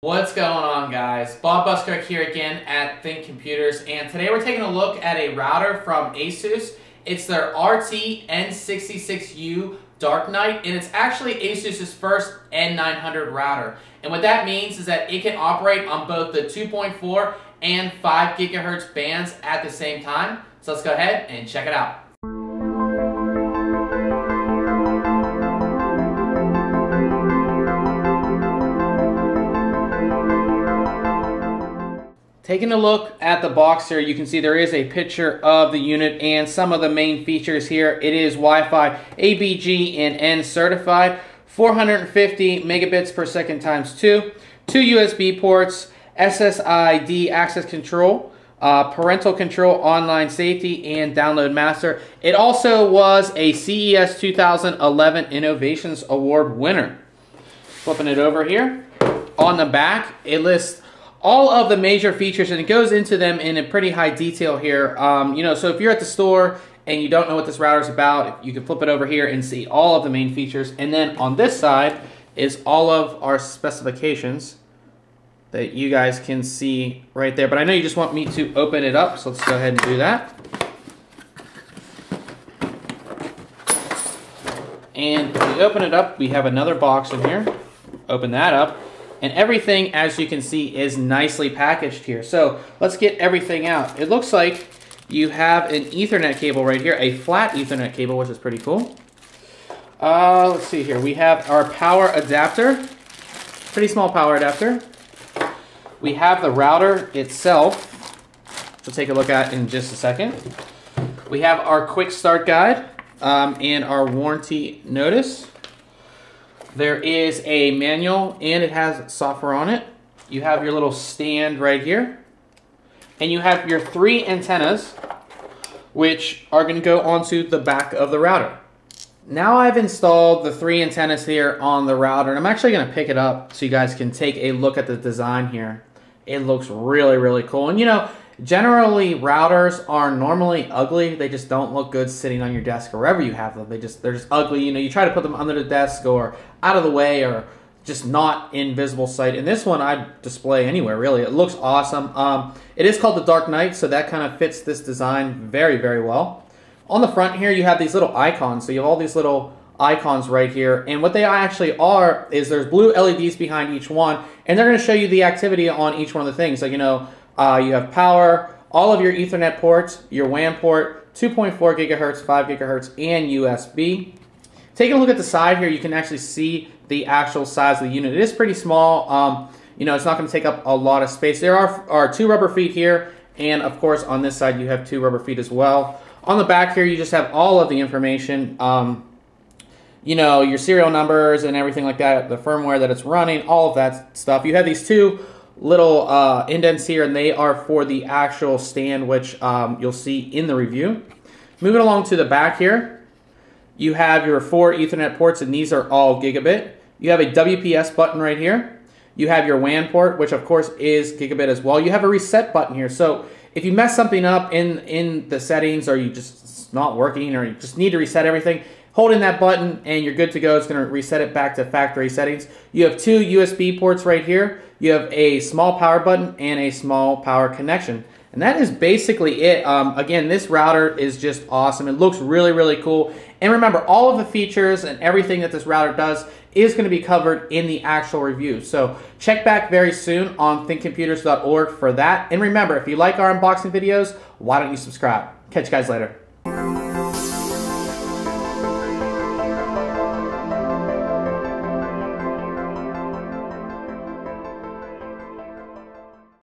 What's going on, guys? Bob Buskirk here again at ThinkComputers, and today we're taking a look at a router from ASUS. It's their RT-N66U Dark Knight, and it's actually ASUS's first N900 router. And what that means is that it can operate on both the 2.4 and 5 gigahertz bands at the same time. So let's go ahead and check it out. Taking a look at the box here, you can see there is a picture of the unit and some of the main features here. It is Wi-Fi ABG and N certified, 450 megabits per second times 2, 2 USB ports, SSID access control, parental control, online safety, and download master. It also was a CES 2011 Innovations Award winner. Flipping it over here, on the back, it lists all of the major features, and it goes into them in a pretty high detail here. So if you're at the store and you don't know what this router is about, you can flip it over here and see all of the main features. And then on this side is all of our specifications that you guys can see right there. But I know you just want me to open it up, so let's go ahead and do that. And if we open it up, we have another box in here. Open that up. And everything, as you can see, is nicely packaged here. So let's get everything out. It looks like you have an Ethernet cable right here, a flat Ethernet cable, which is pretty cool. Let's see here. We have our power adapter, pretty small power adapter. We have the router itself, which we'll take a look at in just a second. We have our quick start guide and our warranty notice. There is a manual, and it has software on it. You have your little stand right here. And you have your 3 antennas, which are going to go onto the back of the router. Now I've installed the 3 antennas here on the router, and I'm actually going to pick it up so you guys can take a look at the design here. It looks really, really cool. And generally routers are normally ugly. They just don't look good sitting on your desk or wherever you have them. They're just ugly. You try to put them under the desk or out of the way or just not in visible sight. And this one I'd display anywhere, really. It looks awesome. It is called the Dark Knight, so that kind of fits this design very, very well. On the front here, you have these little icons. So you have all these little icons right here, and what they actually are is there's blue LEDs behind each one, and they're going to show you the activity on each one of the things. So you have power, all of your Ethernet ports, your WAN port, 2.4 gigahertz, 5 gigahertz, and USB. Taking a look at the side here, you can actually see the actual size of the unit. It is pretty small. It's not going to take up a lot of space. There are 2 rubber feet here, and of course on this side you have 2 rubber feet as well. On the back here, you just have all of the information. Your serial numbers and everything like that, the firmware that it's running, all of that stuff. You have these 2 little indents here, and they are for the actual stand, which you'll see in the review. Moving along to the back here, you have your 4 Ethernet ports, and these are all gigabit. You have a WPS button right here. You have your WAN port, which of course is gigabit as well. You have a reset button here, so if you mess something up in the settings, or it's not working, or you just need to reset everything, holding that button and you're good to go. It's going to reset it back to factory settings. You have 2 USB ports right here. You have a small power button and a small power connection. And that is basically it. Again, this router is just awesome. It looks really, really cool. And remember, all of the features and everything that this router does is going to be covered in the actual review. So check back very soon on thinkcomputers.org for that. And remember, if you like our unboxing videos, why don't you subscribe? Catch you guys later.